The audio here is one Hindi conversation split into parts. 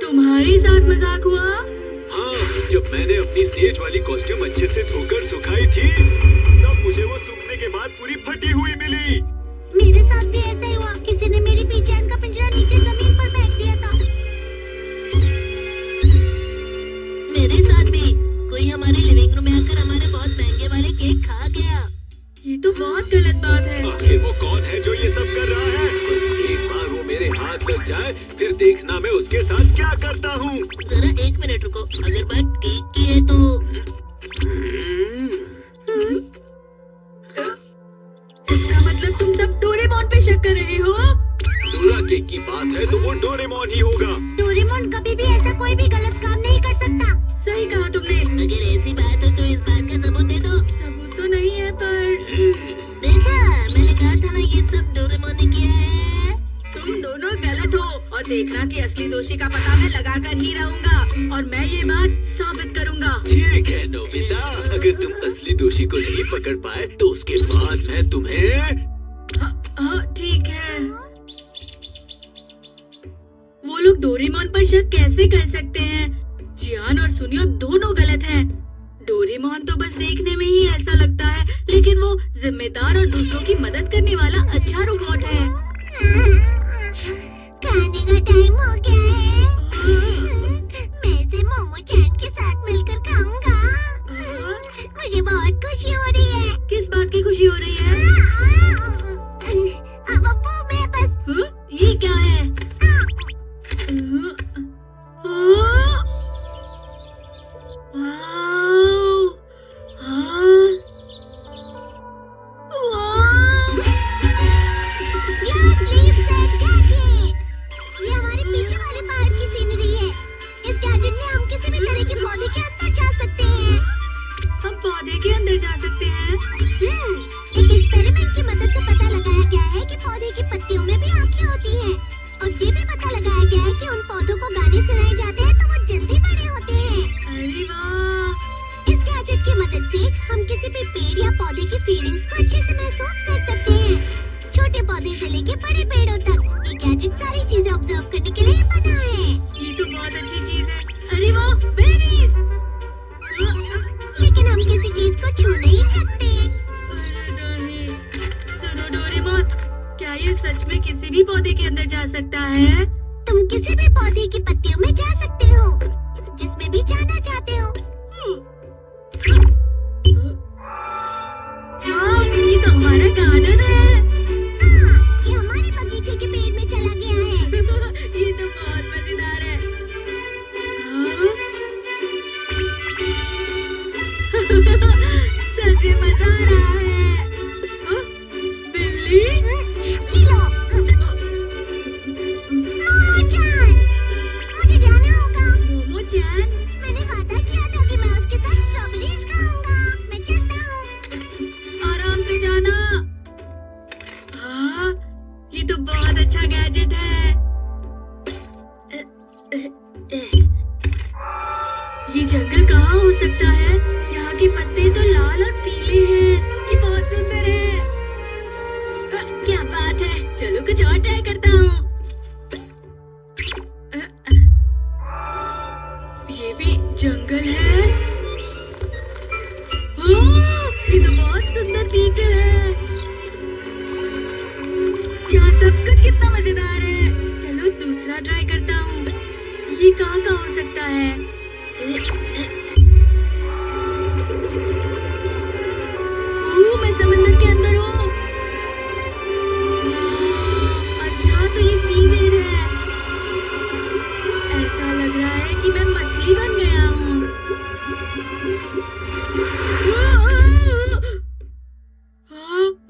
तुम्हारे साथ मजाक हुआ? हाँ, जब मैंने अपनी स्टेज वाली कॉस्ट्यूम अच्छे से धोकर सुखाई थी, तब मुझे वो सूखने के बाद पूरी फटी हुई मिली। मेरे साथ भी ऐसा ही हुआ। किसी ने मेरी पीछे का पिंजरा नीचे जमीन पर फेंक दिया था। मेरे साथ भी कोई हमारे लिविंग रूम में आकर हमारे बहुत महंगे वाले केक खा गया। ये तो बहुत गलत बात है। आखिर वो कौन है जो ये सब कर रहा है? बस एक बार वो मेरे हाथ लग जाए, फिर देखना मैं उसके साथ क्या करता हूँ। जरा 1 मिनट रुको, अगर बात केक की है तो इसका मतलब तुम सब डोरेमोन पे शक कर रहे हो? डोरा केक की बात है तो वो डोरेमोन ही होगा। डोरेमोन कभी भी ऐसा कोई भी गलत काम नहीं कर सकता। सही कहा तुमने। अगर ऐसी बात हो तो इस बात का सबूत दे दो। सबूत तो नहीं है पर देखा, मैंने कहा था ना ये सब डोरेमोन ने किया है। तुम दोनों गलत हो और देखना कि असली दोषी का पता मैं लगाकर ही रहूंगा और मैं ये बात साबित करूंगा। ठीक है नोबिता, अगर तुम असली दोषी को नहीं पकड़ पाए तो उसके बाद मैं तुम्हें। हाँ ठीक है। वो लोग डोरेमोन पर शक कैसे कर सकते हैं? जियान और सुनियो दोनों गलत हैं। डोरेमोन तो बस देखने में ही ऐसा लगता है, लेकिन वो जिम्मेदार और दूसरों की मदद करने वाला अच्छा रोबोट है। खाने का टाइम हो गया है। मैं इसे मोमो चैन के साथ मिलकर खाऊंगा। मुझे बहुत खुशी हो रही है। किस बात की खुशी हो रही है? अब वो मैं बस। ये क्या है? ये हमारे पीछे वाले पहाड़ की सीनरी है। इस गैजेट में हम किसी भी तरह के पौधे के अंदर जा सकते हैं। हम पौधे के अंदर जा सकते हैं? एक एक्सपेरिमेंट की मदद से पता लगाया गया है कि पौधे की पत्तियों में भी आँखें होती हैं और ये भी पता लगाया गया है कि उन पौधों को गाने सुनाए जाते हैं तो वो जल्दी बड़े होते हैं। अरे वाह! इस गैजेट की मदद से हम किसी भी पेड़ या पौधे की फीलिंग्स को अच्छे से महसूस कर सकते हैं, छोटे पौधे से लेके बड़े पेड़ों तक। ये गैजेट सारी चीजें ऑब्जर्व करने के लिए बना है। ये तो बहुत अच्छी चीज है। अरे वाह, बेरीज! लेकिन हम किसी चीज को छू नहीं सकते। अरे नहीं। सुनो डोरेमोन, क्या ये सच में किसी भी पौधे के अंदर जा सकता है? तुम किसी भी पौधे की पत्तियों में जा सकते हो, जिसमें भी जाना चाहते हो। हाँ, ये तो हमारा गार्डन है। हाँ, ये हमारे बगीचे के पेड़ में चला गया है। ये तो बहुत मजेदार है। हाँ? सच में मजा आ रहा है। हाँ? बिल्ली? ले लो। मोमो जान, मुझे जाना होगा। मोमो चैन? मैंने वादा किया था कि मैं उसके साथ स्ट्रॉबेरीज खाऊंगा। मैं चलता हूँ। आराम से जाना। हाँ, ये तो बहुत अच्छा गैजेट है। ये जंगल कहाँ हो सकता है? यहाँ के पत्ते तो लाल और पीले हैं। ये बहुत सुंदर है। क्या बात है, चलो कुछ और ट्राई करता हूँ। ये भी जंगल है। ये तो बहुत सुंदर बीच है। यहाँ सब कुछ कितना मजेदार है। चलो दूसरा ट्राई करता हूँ। ये कहाँ का हो सकता है? मैं समंदर के अंदर हूँ। अच्छा, तो ये सीवीड है। ऐसा लग रहा है कि मैं मछली बन गया हूँ।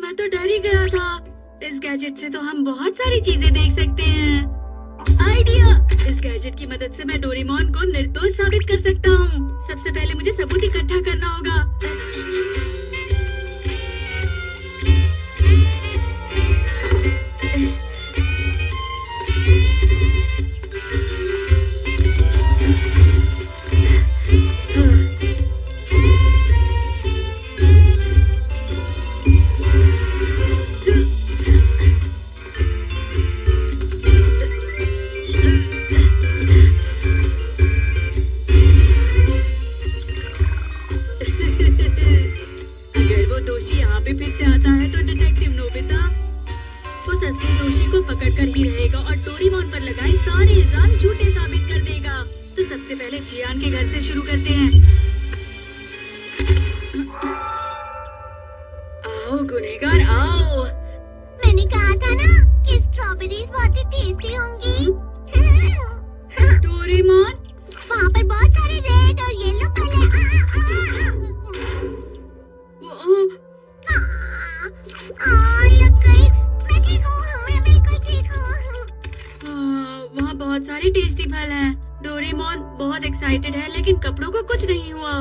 मैं तो डर ही गया था। इस गैजेट से तो हम बहुत सारी चीजें देख सकते हैं। आइडिया! इस गैजेट की मदद से मैं डोरेमोन को निर्दोष साबित कर सकता हूँ। सबसे पहले मुझे सबूत इकट्ठा करना होगा। सारे इल्जाम झूठे साबित कर देगा। तो सबसे पहले जियान के घर से शुरू करते हैं। आओ गुनहगार आओ। मैंने कहा था ना कि स्ट्रॉबेरीज बहुत ही टेस्टी होंगी। डोरेमोन, वहाँ पर बहुत सारे रेड और येलो फल हैं। लग गई। मैं ठीक हूँ, मैं बिल्कुल ठीक हूँ। वहाँ बहुत सारे टेस्टी फल हैं। डोरेमोन बहुत एक्साइटेड है लेकिन कपड़ों को कुछ नहीं हुआ।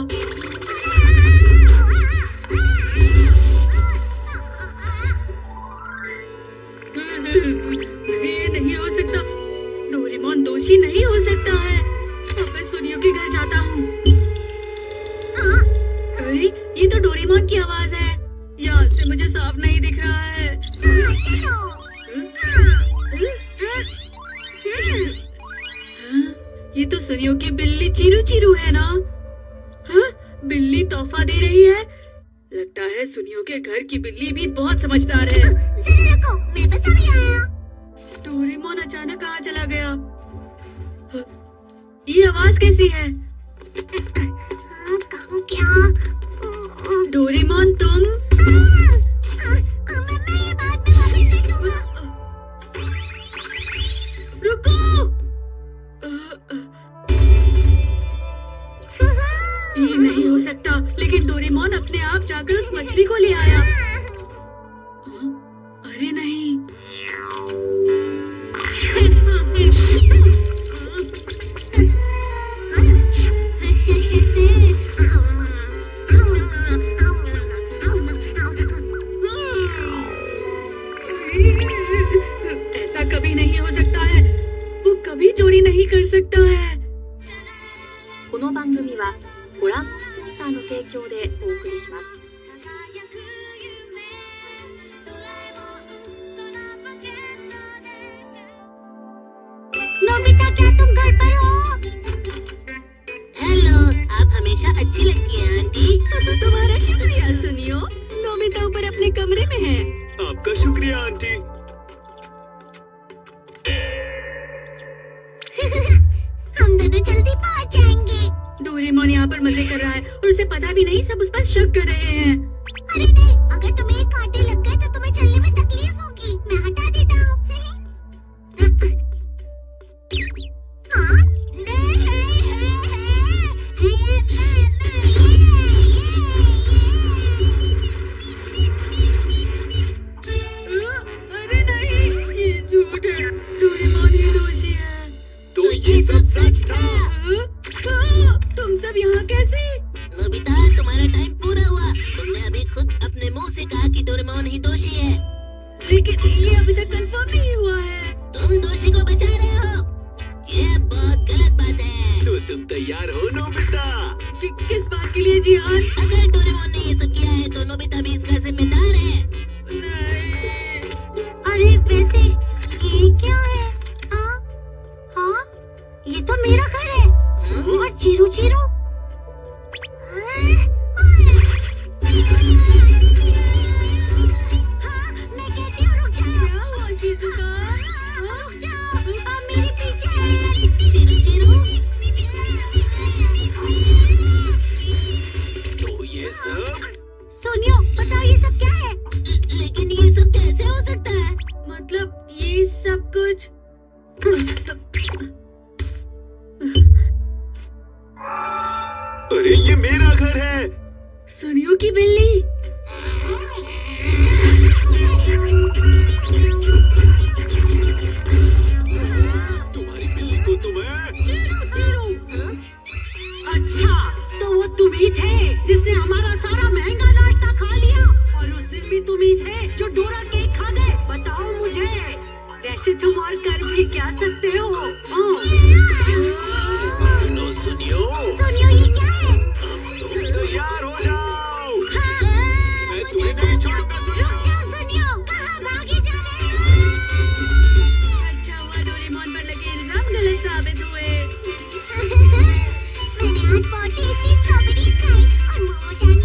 ये नहीं हो सकता। डोरेमोन दोषी नहीं हो सकता है। अब मैं सुनियो के घर जाता हूँ। अरे ये तो डोरेमोन की आवाज है। यहाँ से मुझे साफ नहीं दिख रहा है। ये तो सुनियो की बिल्ली चीरू चीरू है ना? हाँ, बिल्ली तोहफा दे रही है। लगता है सुनियो के घर की बिल्ली भी बहुत समझदार है। जरा रुको, मैं बस अभी आया। डोरेमोन अचानक कहाँ चला गया? ये आवाज कैसी है? कहूँ क्या? डोरेमोन तुम? मैं ये बात में वापस देखूंगा। रुको। ये नहीं हो सकता। लेकिन डोरेमोन अपने आप जाकर उस मछली को ले आया। अरे नहीं। ऐसा कभी नहीं हो सकता है। वो कभी चोरी नहीं कर सकता है। この番組はご覧スターの提供でお送りします。 नोबिता, क्या तुम घर पर हो? हेलो, आप हमेशा अच्छी लगती हैं आंटी। तुम्हारा शुक्रिया सुनियो। नोबिता ऊपर अपने कमरे में है। आपका शुक्रिया आंटी। हम दोनों जल्दी पहुंच जाएंगे। डोरेमोन यहाँ पर मजे कर रहा है और उसे पता भी नहीं सब उस पर शक कर रहे हैं। अरे नहीं, अगर तुम्हें एक कांटे लग गए तो तुम्हें चलने में तकलीफ होगी। मैं हटा देता हूँ। अरे नहीं, ये झूठ है। डोरेमोन ही दोषी है। तो ये सब सच था। तुम सब यहाँ कैसे? नोबिता, तुम्हारा टाइम पूरा हुआ। तुमने अभी खुद अपने मुंह से कहा कि डोरेमोन ही दोषी है। लेकिन ये अभी तक कंफर्म नहीं हुआ है। तुम दोषी को बचा रहे हो। ये बहुत गलत बात है। तो तुम तैयार हो नोबिता? किस बात के लिए जियान? अगर डोरेमोन ने ये सब किया है तो नोबिता भी इसका जिम्मेदार है। नहीं। अरे वैसे ये क्या है? हाँ, ये तो मेरा घर है। और चीरू चीरू। हाँ, मैं कहती हूँ रुक जाओ। क्या हुआ शिजुका? रुक जाओ, आप मेरे पीछे हैं। चिरू चिरू, तो ये सब? सोनियो, बताओ ये सब क्या है? लेकिन ये सब कैसे हो सकता है? मतलब ये सब कुछ? अरे ये मेरा घर है। सुनियो की बिल्ली। तुम्हारी बिल्ली को तुम्हें? Chiru Chiru. अच्छा, तो वो तुम ही थे जिसने हमारा सारा महंगा नाश्ता खा लिया। और उस दिन भी तुम ही थे जो डोरा केक खा गए। बताओ मुझे, वैसे तुम और कर भी क्या सकते हो? सुनो सुनियो, सोनियो, ये क्या है? अब तुम तैयार हो जाओ। मैं तुम्हें नहीं छोड़ूंगा सुनियो। रुक जाओ सोनियो, कहाँ भागे जा रहे हो? अच्छा हुआ डोरेमोन पर लगे इल्जाम गलत साबित हुए। मैंने आज बहुत टेस्टी स्ट्रॉबेरीज खाई और मोमो जान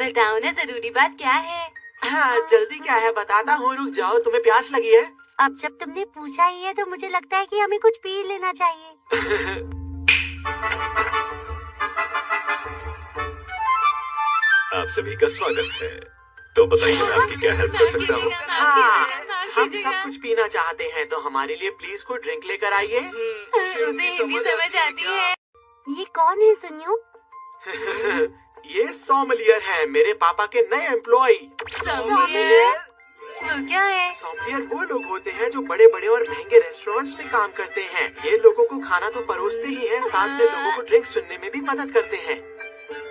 बताओ ना, जरूरी बात क्या है? हाँ, जल्दी क्या है बताता हूँ, रुक जाओ, तुम्हें प्यास लगी है? अब जब तुमने पूछा ही है तो मुझे लगता है कि हमें कुछ पी लेना चाहिए। आप सभी का स्वागत है। तो बताइए मैं आपकी क्या हेल्प कर सकता हूँ? हाँ, हम सब कुछ पीना चाहते हैं तो हमारे लिए प्लीज कोई ड्रिंक लेकर आइए। उसे हिंदी समझ आती है। ये कौन है सुनियो? ये सोमलियर है, मेरे पापा के नए एम्प्लॉय। सोमलियर? वो क्या है? सोमलियर वो लोग होते हैं जो बड़े बड़े और महंगे रेस्टोरेंट्स में काम करते हैं। ये लोगों को खाना तो परोसते ही हैं, साथ में लोगों को ड्रिंक्स चुनने में भी मदद करते हैं।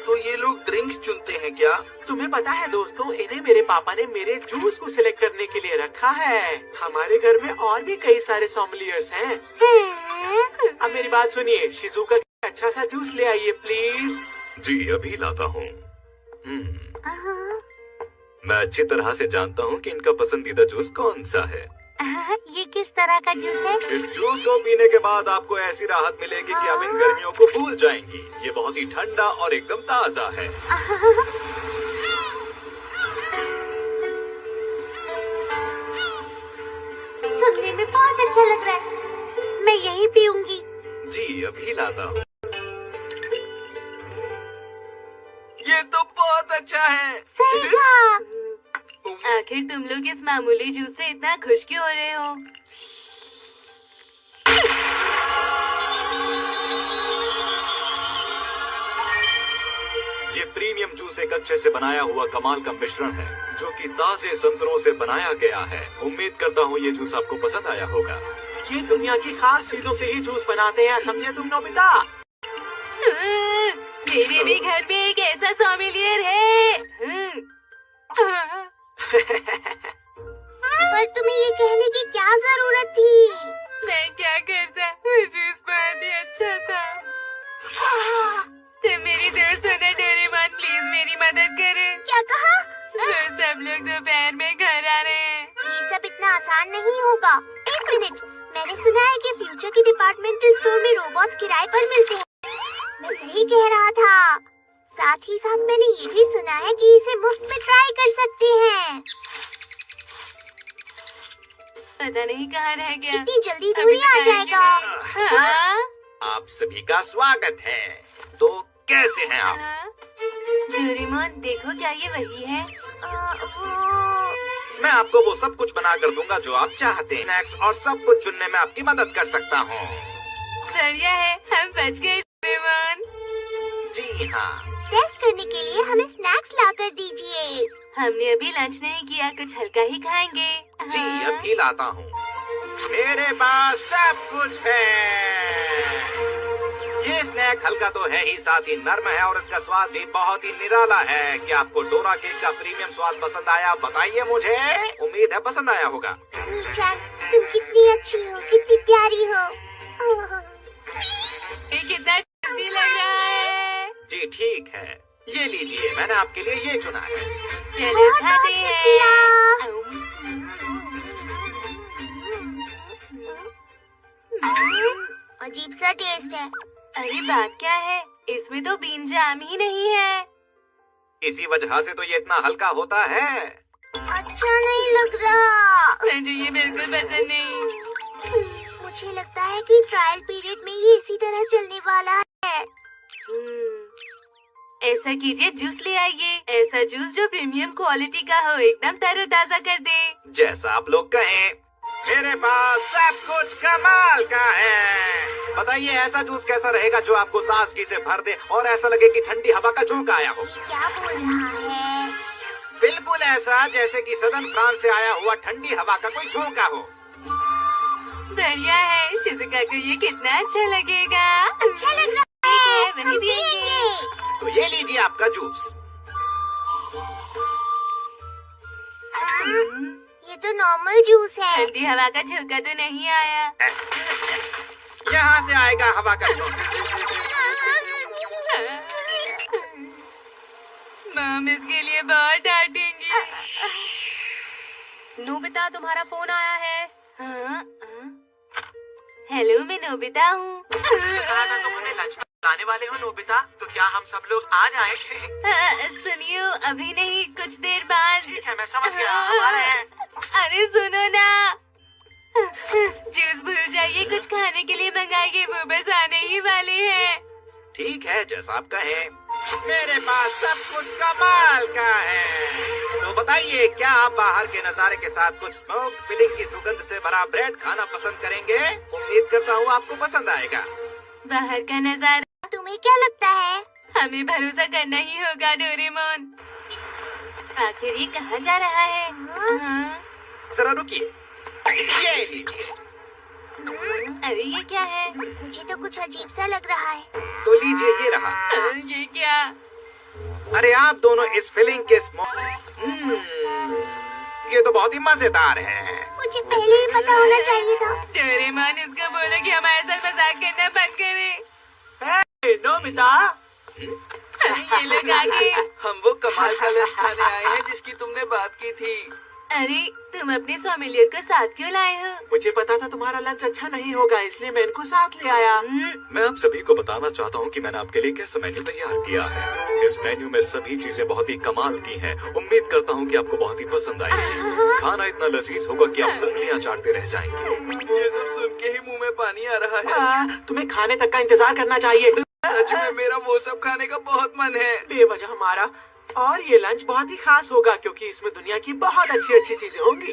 तो ये लोग ड्रिंक्स चुनते हैं क्या? तुम्हें पता है दोस्तों, इन्हें मेरे पापा ने मेरे जूस को सिलेक्ट करने के लिए रखा है। हमारे घर में और भी कई सारे सोमलियर्स हैं। अब मेरी बात सुनिए, शिजुका अच्छा सा जूस ले आइए प्लीज। जी अभी लाता हूँ। मैं अच्छी तरह से जानता हूँ कि इनका पसंदीदा जूस कौन सा है। ये किस तरह का जूस है? इस जूस को पीने के बाद आपको ऐसी राहत मिलेगी कि आप इन गर्मियों को भूल जाएंगी। ये बहुत ही ठंडा और एकदम ताज़ा है। सुनने में बहुत अच्छा लग रहा है, मैं यही पीऊंगी। जी अभी लाता हूँ। ये तो बहुत अच्छा है। सही कहा। आखिर तुम लोग इस मामूली जूस से इतना खुश क्यों हो रहे हो? ये प्रीमियम जूस एक अच्छे से बनाया हुआ कमाल का मिश्रण है जो कि ताजे संतरों से बनाया गया है। उम्मीद करता हूँ ये जूस आपको पसंद आया होगा। ये दुनिया की खास चीजों से ही जूस बनाते हैं, समझे तुम नोबिता? मेरे भी घर में एक ऐसा सोमलियर है। पर तुम्हें ये कहने की क्या जरूरत थी? मैं क्या करता, वो जूस बहुत ही अच्छा था। तुम मेरी दोस्त हो ना डोरेमोन, प्लीज मेरी मदद करो। क्या कहा? वो सब लोग दोपहर में घर आ रहे हैं। ये सब इतना आसान नहीं होगा। एक मिनट, मैंने सुना है कि फ्यूचर के डिपार्टमेंटल स्टोर में रोबोट्स किराए पर मिलते हैं। मैं सही कह रहा था। साथ ही साथ मैंने ये भी सुना है कि इसे मुफ्त में ट्राई कर सकते हैं। पता नहीं कहाँ रह गया। इतनी जल्दी थोड़ी आ जाएगा। हाँ? आप सभी का स्वागत है। तो कैसे हैं आप? हाँ? डोरेमोन देखो, क्या ये वही है? मैं आपको वो सब कुछ बना कर दूंगा जो आप चाहते हैं। स्नैक्स और सब कुछ चुनने में आपकी मदद कर सकता हूँ। बढ़िया है, हम बच गए डोरेमोन। जी हाँ। टेस्ट करने के लिए हमें स्नैक्स ला कर दीजिए। हमने अभी लंच नहीं किया, कुछ हल्का ही खाएंगे। जी हाँ? अभी लाता हूँ। मेरे पास सब कुछ है। ये स्नैक हल्का तो है ही, साथ ही नर्म है और इसका स्वाद भी बहुत ही निराला है। क्या आपको डोरा केक का प्रीमियम स्वाद पसंद आया? बताइए मुझे। उम्मीद है पसंद आया होगा। मीचान, तुम कितनी अच्छी हो, कितनी प्यारी हो। ये कितना टेस्टी लग रहा है। जी ठीक है, ये लीजिए, मैंने आपके लिए ये चुना है। चलो खाते हैं। अजीब सा टेस्ट है। अरे बात क्या है, इसमें तो बीन जैम ही नहीं है। इसी वजह से तो ये इतना हल्का होता है। अच्छा नहीं लग रहा। मुझे ये बिल्कुल पसंद नहीं। मुझे लगता है कि ट्रायल पीरियड में ये इसी तरह चलने वाला है। ऐसा कीजिए, जूस ले आइए। ऐसा जूस जो प्रीमियम क्वालिटी का हो, एकदम तरोताजा कर दे। जैसा आप लोग कहें। मेरे पास सब कुछ कमाल का है। बताइए ऐसा जूस कैसा रहेगा जो आपको ताजगी से भर दे और ऐसा लगे कि ठंडी हवा का झोंका आया हो। क्या बोल रहा है? बिल्कुल ऐसा जैसे कि सदन फ्रांस से आया हुआ ठंडी हवा का कोई झोंका हो। बढ़िया है, शिजुका को ये कितना अच्छा लगेगा। अच्छा लग रहा है, वही हम पिएंगे। पिएंगे। तो ये लीजिए आपका जूस। ये तो नॉर्मल जूस है। ठंडी हवा का झोंका तो नहीं आया। यहाँ से आएगा हवा का झोंका। मॉम इसके लिए बहुत डांटेंगी। नोबिता, तुम्हारा फोन आया है। हाँ? हेलो, मैं नोबिता हूँ। कहा था तुम हमें लंच लाने वाले हो नोबिता, तो क्या हम सब लोग आ जाएं? सुनियो, अभी नहीं, कुछ देर बाद। ठीक है, मैं समझ गया, हम आ रहे हैं। अरे सुनो ना, जूस भूल जाइए, कुछ खाने के लिए मंगाइए, वो बस आने ही वाले हैं। ठीक है, जैसा आप कहें। मेरे पास सब कुछ कमाल का है। तो बताइए, क्या आप बाहर के नज़ारे के साथ कुछ स्मोक फिलिंग की सुगंध से भरा ब्रेड खाना पसंद करेंगे? उम्मीद करता हूँ आपको पसंद आएगा। बाहर का नजारा। तुम्हें क्या लगता है? हमें भरोसा करना ही होगा डोरेमोन। आखिर ये कहाँ जा रहा है? हाँ। जरा रुकिए, ये लीजिए। अरे ये क्या है? मुझे तो कुछ अजीब सा लग रहा है। तो लीजिए, ये रहा। ये क्या? अरे आप दोनों इस फिलिंग के ये तो बहुत ही मजेदार है। मुझे पहले ही पता होना चाहिए था। डोरेमोन, इसको बोलो कि हमारे साथ मजाक करना बंद करे। नोबिता, ये लोग आगे। हम वो कमाल का लंच खाने आए हैं जिसकी तुमने बात की थी। अरे तुम अपने सोमिलियर को साथ क्यों लाए हो? मुझे पता था तुम्हारा लंच अच्छा नहीं होगा, इसलिए मैं इनको साथ ले आया। मैं आप सभी को बताना चाहता हूँ कि मैंने आपके लिए कैसा मेन्यू तैयार किया है। इस मेन्यू में सभी चीजें बहुत ही कमाल की हैं। उम्मीद करता हूँ कि आपको बहुत ही पसंद आएगी। खाना इतना लजीज होगा कि आप उंगलियां चाटते रह जाएंगे। ये सब सुन के ही मुंह में पानी आ रहा है। तुम्हें खाने तक का इंतजार करना चाहिए। सच में मेरा वो सब खाने का बहुत मन है। बेवजह हमारा। और ये लंच बहुत ही खास होगा क्योंकि इसमें दुनिया की बहुत अच्छी चीजें होंगी।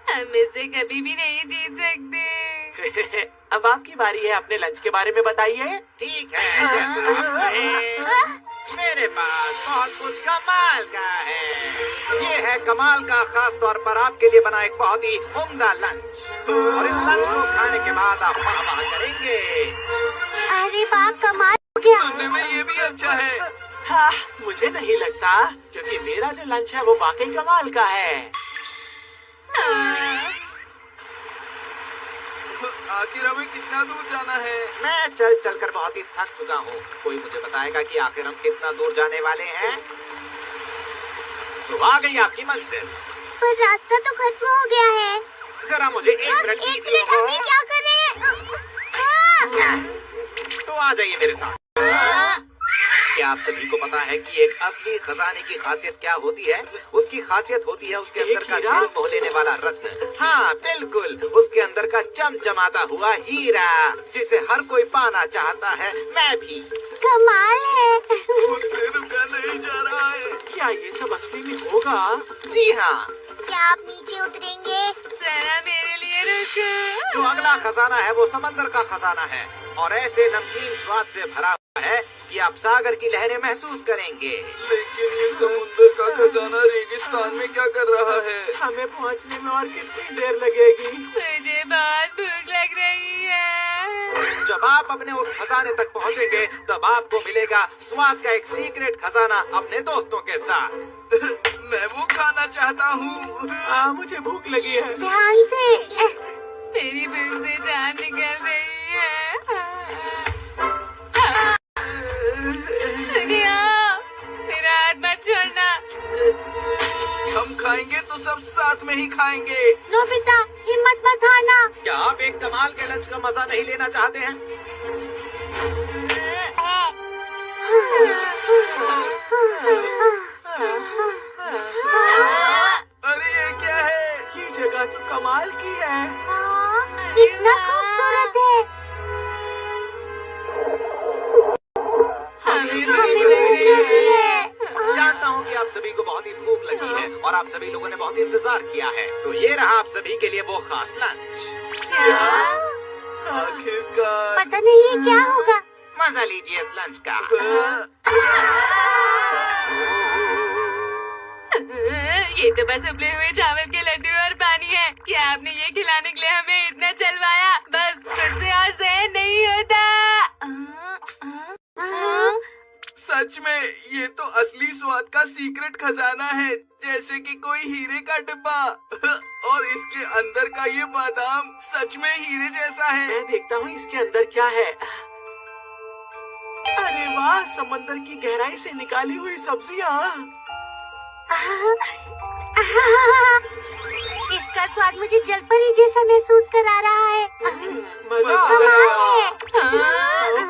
हम इसे कभी भी नहीं जीत सकते। अब आपकी बारी है, अपने लंच के बारे में बताइए। ठीक है, जैसा आप कहें। मेरे पास बहुत कुछ कमाल का है। ये है कमाल का, खास तौर पर आपके लिए बना एक बहुत ही उम्दा लंच। और इस लंच को खाने के बाद आप वाह करेंगे। अरे वाह, कमाल हो गया। सुनने में ये भी अच्छा है। हाँ, मुझे नहीं लगता, क्योंकि मेरा जो लंच है वो वाकई कमाल का है। आखिर हमें कितना दूर जाना है? मैं चल चल कर बहुत ही थक चुका हूँ। कोई मुझे बताएगा कि आखिर हम कितना दूर जाने वाले हैं? तो आ गई आपकी मंजिल। पर रास्ता तो खत्म हो गया है। जरा मुझे 1 मिनट एक दीजिए। मिनट, अभी क्या करें? तो आ जाइए मेरे साथ। क्या आप सभी को पता है कि एक असली खजाने की खासियत क्या होती है? उसकी खासियत होती है उसके अंदर का दिल मोह लेने वाला रत्न। हाँ बिल्कुल, उसके अंदर का चमचमाता हुआ हीरा, जिसे हर कोई पाना चाहता है, मैं भी। कमाल है। मुझसे रुका नहीं जा रहा है। क्या ये सब असली में होगा? जी हाँ। क्या आप नीचे उतरेंगे? जरा मेरे लिए रुको। जो अगला खजाना है वो समंदर का खजाना है और ऐसे नमकीन स्वाद से भरा हुआ है कि आप सागर की लहरें महसूस करेंगे। लेकिन ये समुद्र का खजाना रेगिस्तान में क्या कर रहा है? हमें पहुंचने में और कितनी देर लगेगी? मुझे बहुत भूख लग रही है। जब आप अपने उस खजाने तक पहुंचेंगे तब आपको मिलेगा स्वाद का एक सीक्रेट खजाना अपने दोस्तों के साथ। मैं वो खाना चाहता हूँ। हाँ, मुझे भूख लगी है। ध्यान से। मेरी भूख से जान निकल रही है। सुनिए, मेरा हाथ मत छोड़ना। हम खाएंगे तो सब साथ में ही खाएंगे। नोबिता, हिम्मत मत हारना। क्या आप एक कमाल के लंच का मजा नहीं लेना चाहते हैं? अरे ये क्या है? ये जगह तो कमाल की है। हाँ, कितना खूबसूरत है। हमें हमें भूख लगी है। जानता हूँ कि आप सभी को बहुत ही भूख लगी है और आप सभी लोगों ने बहुत इंतजार किया है, तो ये रहा आप सभी के लिए वो खास लंच। आखिरकार पता नहीं ये क्या होगा। मजा लीजिए इस लंच का। ये तो बस उबले हुए चावल के लड्डू और पानी है। क्या आपने ये खिलाने के लिए हमें इतना चलवाया? बस मुझसे और सहन नहीं होता। सच में ये तो असली स्वाद का सीक्रेट खजाना है, जैसे कि कोई हीरे का डिब्बा। और इसके अंदर का ये बादाम सच में हीरे जैसा है। मैं देखता हूँ इसके अंदर क्या है। अरे वाह, समंदर की गहराई से निकाली हुई सब्जियाँ। इसका स्वाद मुझे जलपरी जैसा महसूस करा रहा है। मजा आ कमाल गया। है।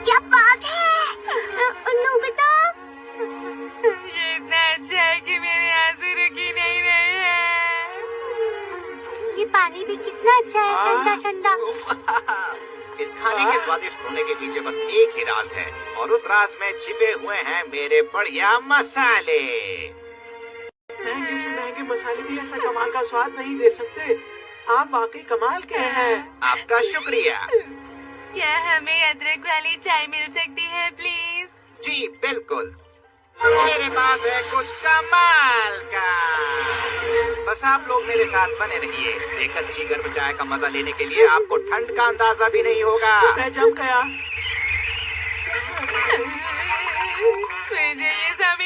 क्या बात है नोबिता? ये इतना अच्छा है कि मेरे आंसू रुक ही नहीं रहे हैं। ये पानी भी कितना अच्छा है, ठंडा ठंडा। इस खाने के स्वादिष्ट होने के पीछे बस एक ही राज है, और उस राज में छिपे हुए हैं मेरे बढ़िया मसाले। महंगे से महंगे मसाले भी ऐसा कमाल का स्वाद नहीं दे सकते। आप वाकई कमाल के हैं। आपका शुक्रिया। क्या हमें अदरक वाली चाय मिल सकती है प्लीज? जी बिल्कुल, मेरे पास है कुछ कमाल का। बस आप लोग मेरे साथ बने रहिए। एक अच्छी गर्म चाय का मजा लेने के लिए आपको ठंड का अंदाजा भी नहीं होगा। मैं जम गया। मुझे ये सब